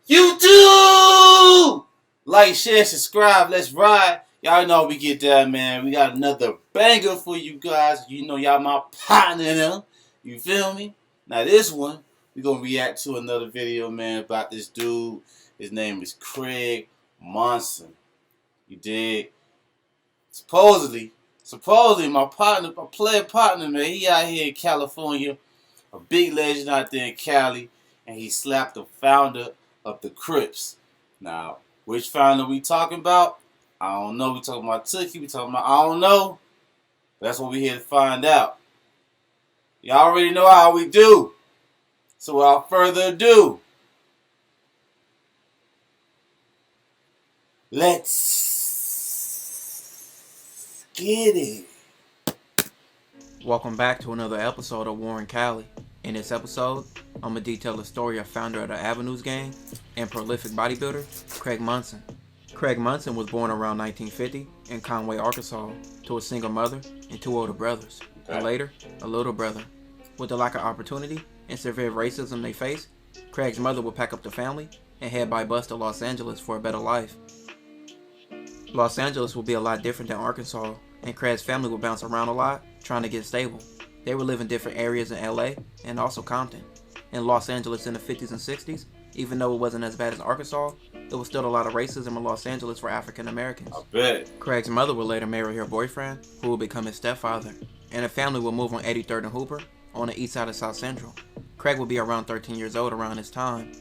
YouTube! Like, share, subscribe. Let's ride. Y'all know we get that, man. We got another banger for you guys. You know y'all my partner now. You feel me? Now this one, we going to react to another video, man, about this dude. His name is Craig Monson. You dig? Supposedly, my partner, my player partner, man, he out here in California. A big legend out there in Cali. And he slapped the founder of the Crips. Now, which founder we talking about? I don't know. We talking about Tookie. We talking about I don't know. That's what we here to find out. Y'all already know how we do. So without further ado, let's get it. Welcome back to another episode of Warren Cali. In this episode, I'm going to detail the story of founder of the Avenues gang and prolific bodybuilder, Craig Monson. Craig Monson was born around 1950 in Conway, Arkansas, to a single mother and two older brothers, and later, a little brother. With the lack of opportunity and severe racism they faced, Craig's mother would pack up the family and head by bus to Los Angeles for a better life. Los Angeles would be a lot different than Arkansas, and Craig's family would bounce around a lot, trying to get stable. They would live in different areas in LA and also Compton. In Los Angeles in the 50s and 60s, even though it wasn't as bad as Arkansas, there was still a lot of racism in Los Angeles for African Americans. I bet. Craig's mother would later marry her boyfriend, who would become his stepfather, and the family would move on 83rd and Hooper on the east side of South Central. Craig would be around 13 years old around this time.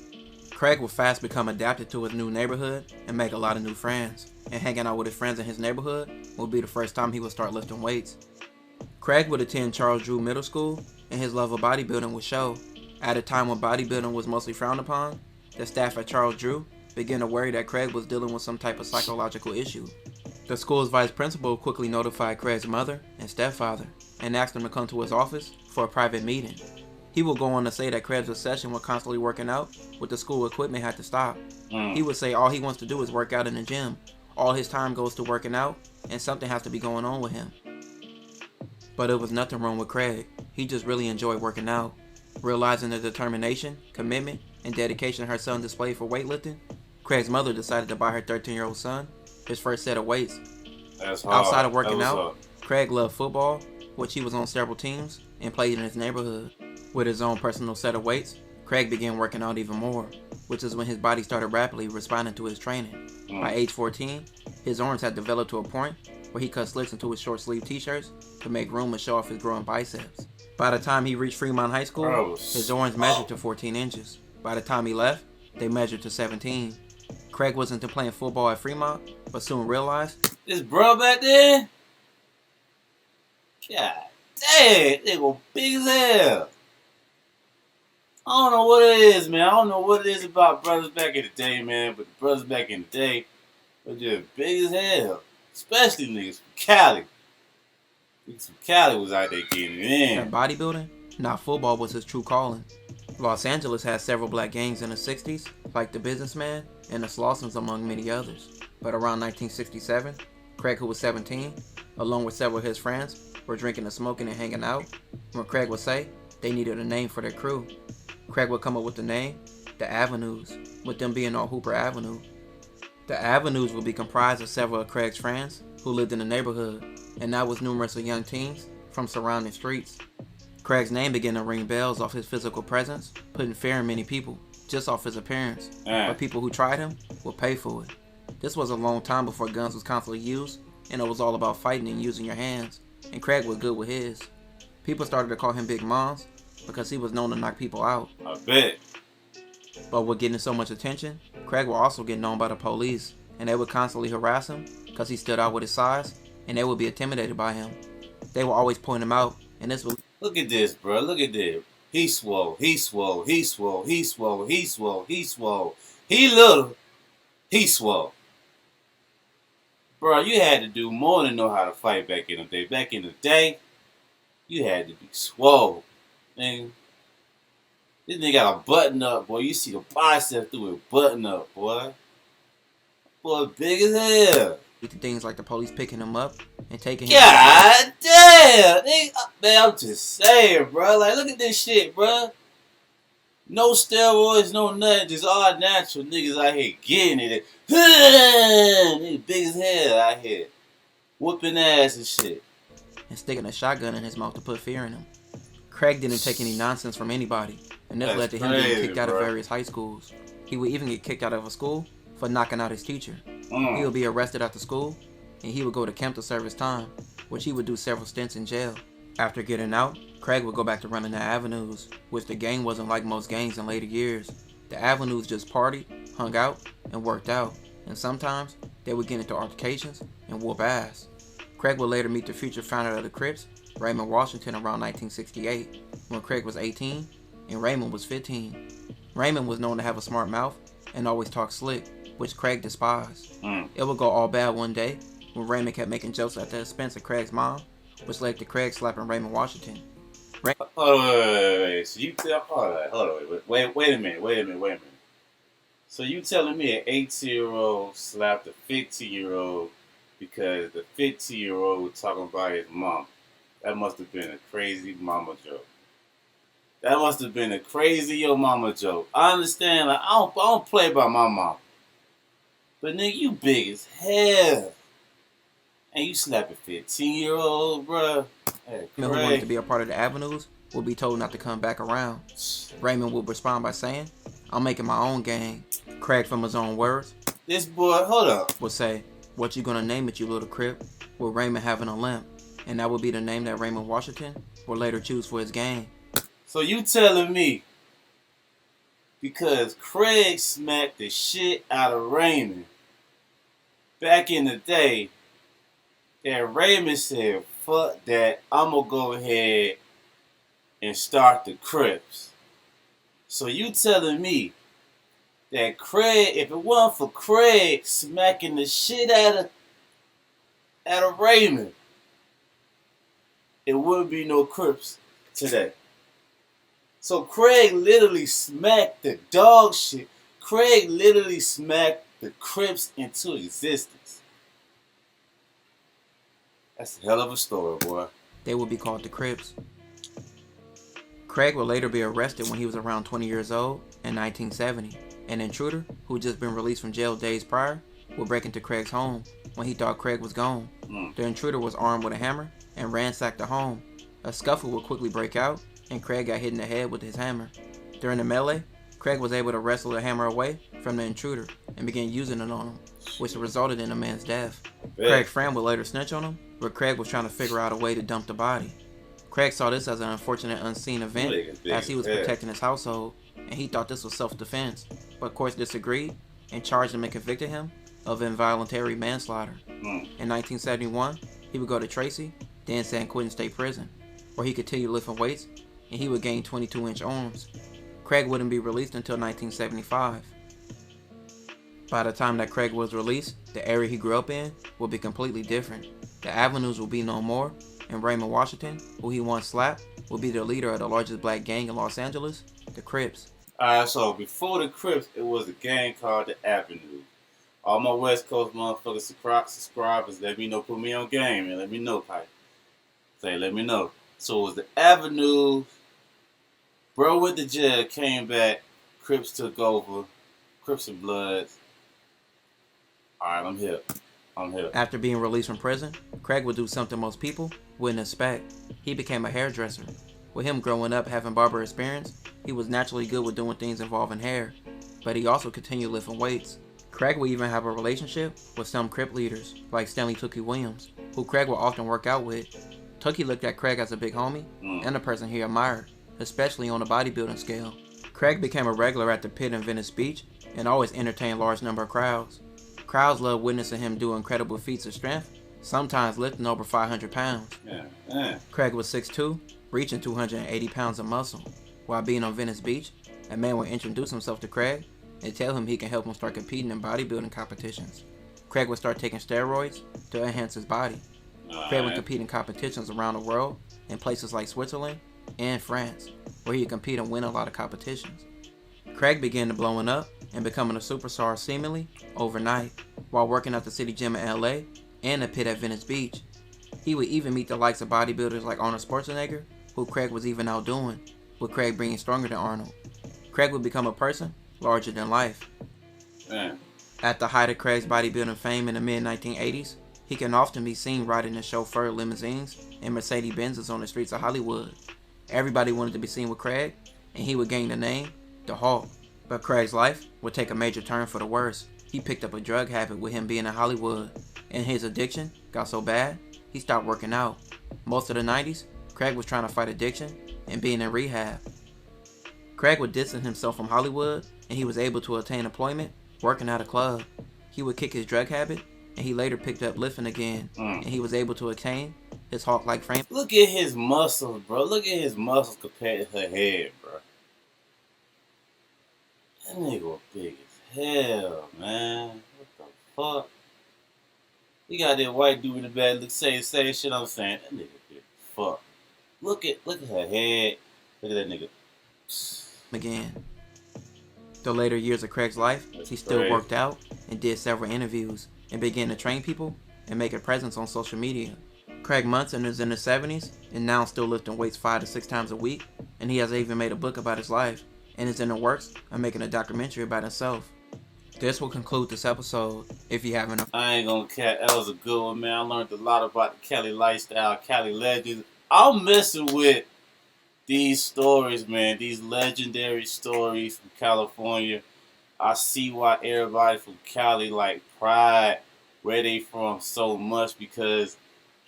Craig would fast become adapted to his new neighborhood and make a lot of new friends, and hanging out with his friends in his neighborhood would be the first time he would start lifting weights. Craig would attend Charles Drew Middle School, and his love of bodybuilding would show. At a time when bodybuilding was mostly frowned upon, the staff at Charles Drew began to worry that Craig was dealing with some type of psychological issue. The school's vice principal quickly notified Craig's mother and stepfather and asked them to come to his office for a private meeting. He would go on to say that Craig's obsession with constantly working out with the school equipment had to stop. He would say all he wants to do is work out in the gym. All his time goes to working out, and something has to be going on with him. But it was nothing wrong with Craig. He just really enjoyed working out. Realizing the determination, commitment, and dedication her son displayed for weightlifting, Craig's mother decided to buy her 13-year-old son his first set of weights. That's hard. Outside of working out, Craig loved football, which he was on several teams, and played in his neighborhood. With his own personal set of weights, Craig began working out even more, which is when his body started rapidly responding to his training. By age 14, his arms had developed to a point where he cut slits into his short-sleeve t-shirts to make room and show off his growing biceps. By the time he reached Fremont High School, his arms measured to 14 inches. By the time he left, they measured to 17. Craig wasn't into playing football at Fremont, but soon realized, this bro back there? God damn, they go big as hell. I don't know what it is, man. I don't know what it is about brothers back in the day, man. But the brothers back in the day were just big as hell. Especially niggas from Cali. Niggas from Cali was out there getting it in. that bodybuilding, not football, was his true calling. Los Angeles had several black gangs in the 60s, like the Businessman and the Slawsons, among many others. But around 1967, Craig, who was 17, along with several of his friends, were drinking and smoking and hanging out. When Craig would say they needed a name for their crew, Craig would come up with the name, the Avenues, with them being on Hooper Avenue. The Avenues would be comprised of several of Craig's friends who lived in the neighborhood, and that was numerous of young teens from surrounding streets. Craig's name began to ring bells off his physical presence, putting fear in many people, just off his appearance. But people who tried him would pay for it. This was a long time before guns was constantly used, and it was all about fighting and using your hands, and Craig was good with his. People started to call him Big Mons because he was known to knock people out. I bet. But with getting so much attention, Craig would also get known by the police, and they would constantly harass him because he stood out with his size, and they would be intimidated by him. They would always point him out, and this would... Look at this, bro. Look at this. He swole. He swole. He swole. He swole. He swole. He swole. He little. He swole. Bro, you had to do more than know how to fight back in the day. Back in the day, you had to be swole. Man, this nigga got a button up, boy. You see the bicep through a button up, boy. Boy, big as hell. Things like the police picking him up and taking him. God damn! Man, I'm just saying, bro. Like, look at this shit, bro. No steroids, no nothing, just all natural niggas out here getting it. Nigga big as hell out here. Whooping ass and shit. and sticking a shotgun in his mouth to put fear in him. Craig didn't take any nonsense from anybody, and this That's led to him crazy, getting kicked out of bro. various high schools. He would even get kicked out of a school for knocking out his teacher. He would be arrested after school, and he would go to camp to serve his time, which he would do several stints in jail. After getting out, Craig would go back to running the avenues, which the gang wasn't like most gangs in later years. The avenues just partied, hung out, and worked out, and sometimes they would get into altercations and whoop ass. Craig would later meet the future founder of the Crips, Raymond Washington, around 1968, when Craig was 18 and Raymond was 15. Raymond was known to have a smart mouth and always talk slick, which Craig despised. It would go all bad one day when Raymond kept making jokes at the expense of Craig's mom, which led to Craig slapping Raymond Washington. Hold on, wait. So you tell, hold on, wait a minute. So you telling me an 18-year-old slapped a 15-year-old because the 15-year-old was talking about his mom? That must have been a crazy mama joke. That must have been a crazy yo mama joke. I understand, like I don't play by my mom. But nigga, you big as hell. And you slap a 15-year-old, bruh. Hey, Raymond, who wanted to be a part of the avenues, would be told not to come back around. Raymond would respond by saying, "I'm making my own gang." Craig, from his own words, This boy, hold up. would say, "What you gonna name it, you little Crip?" with Raymond having a limp, and that would be the name that Raymond Washington would later choose for his gang. So you telling me because Craig smacked the shit out of Raymond back in the day that Raymond said, fuck that, I'm gonna go ahead and start the Crips. So you telling me that Craig, if it wasn't for Craig smacking the shit out of Raymond, it wouldn't be no Crips today. So Craig literally smacked the dog shit. Craig literally smacked the Crips into existence. That's a hell of a story, boy. They would be called the Crips. Craig would later be arrested when he was around 20 years old in 1970. An intruder, who had just been released from jail days prior, would break into Craig's home when he thought Craig was gone. The intruder was armed with a hammer and ransacked the home. A scuffle would quickly break out, and Craig got hit in the head with his hammer. During the melee, Craig was able to wrestle the hammer away from the intruder and began using it on him, which resulted in the man's death. Craig's friend would later snitch on him, but Craig was trying to figure out a way to dump the body. Craig saw this as an unfortunate unseen event as he was protecting his household, and he thought this was self-defense, but courts disagreed and charged him and convicted him of involuntary manslaughter. In 1971, he would go to Tracy, then San Quentin State Prison, where he continued lifting weights and he would gain 22-inch arms. Craig wouldn't be released until 1975. By the time that Craig was released, the area he grew up in would be completely different. The avenues will be no more, and Raymond Washington, who he once slapped, will be the leader of the largest black gang in Los Angeles, the Crips. Alright, so before the Crips, it was a gang called the Avenue. All my West Coast motherfuckers subscribers, let me know, put me on game, and let me know, Pipe. Say, let me know. So it was the Avenue. Bro went to jail, came back. Crips took over. Crips and Bloods. Alright, I'm here. After being released from prison, Craig would do something most people wouldn't expect. He became a hairdresser. With him growing up having barber experience, he was naturally good with doing things involving hair, but he also continued lifting weights. Craig would even have a relationship with some Crip leaders, like Stanley Tookie Williams, who Craig would often work out with. Tookie looked at Craig as a big homie and a person he admired, especially on a bodybuilding scale. Craig became a regular at the pit in Venice Beach and always entertained large number of crowds. Crowds loved witnessing him do incredible feats of strength, sometimes lifting over 500 pounds. Craig was 6'2", reaching 280 pounds of muscle. While being on Venice Beach, a man would introduce himself to Craig and tell him he can help him start competing in bodybuilding competitions. Craig would start taking steroids to enhance his body. Craig would compete in competitions around the world in places like Switzerland and France, where he would compete and win a lot of competitions. Craig began to blowing up and becoming a superstar seemingly overnight while working at the city gym in LA and the pit at Venice Beach. He would even meet the likes of bodybuilders like Arnold Schwarzenegger, who Craig was even outdoing, with Craig being stronger than Arnold. Craig would become a person larger than life. Man. At the height of Craig's bodybuilding fame in the mid-1980s, he can often be seen riding in chauffeur limousines and Mercedes-Benzes on the streets of Hollywood. Everybody wanted to be seen with Craig, and he would gain the name, the Hulk. But Craig's life would take a major turn for the worse. He picked up a drug habit with him being in Hollywood, and his addiction got so bad, he stopped working out. Most of the 90s, Craig was trying to fight addiction and being in rehab. Craig would distance himself from Hollywood, and he was able to attain employment working at a club. He would kick his drug habit, and he later picked up lifting again, and he was able to attain his Hulk-like frame. Look at his muscles, bro. Look at his muscles compared to her head, bro. That nigga was big as hell, man. What the fuck? We got that white dude in the back, look, say shit I'm saying. That nigga big as fuck. Look at her head. Look at that nigga. Again. The later years of Craig's life, he still worked out and did several interviews and began to train people and make a presence on social media. Craig Monson is in his 70s and now still lifting weights 5 to 6 times a week, and he has even made a book about his life and is in the works of making a documentary about himself. This will conclude this episode. If you haven't, I ain't gonna cat. That was a good one, man. I learned a lot about the Cali lifestyle, Cali legends. I'm messing with these stories, man. These legendary stories from California. I see why everybody from Cali like pride where they from so much, because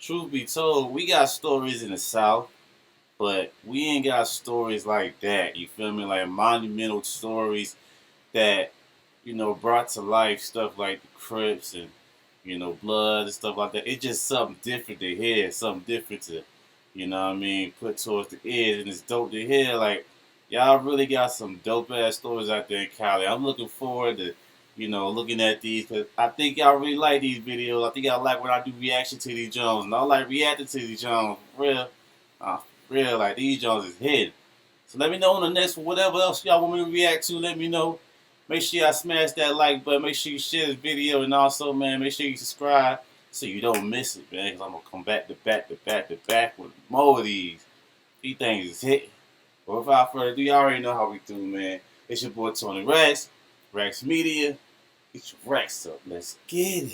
truth be told, we got stories in the South, but we ain't got stories like that. You feel me? Like monumental stories that, you know, brought to life stuff like the Crips and, you know, blood and stuff like that. It's just something different to hear, something different to, you know what I mean, put towards the ears, and it's dope to hear. Like, y'all really got some dope ass stories out there in Cali. I'm looking forward to, you know, looking at these, because I think y'all really like these videos. I think y'all like when I do reaction to these Jones, and I like reacting to these Jones. Real, like these Jones is hidden. So let me know on the next one, whatever else y'all want me to react to, let me know. Make sure y'all smash that like button. Make sure you share this video, and also, man, make sure you subscribe so you don't miss it, man. Because I'm gonna come back to back with more of these. These things is hitting. But without further ado, y'all already know how we do, man. It's your boy Tony Rex, Rex Media. Get your Rex up. Let's get it.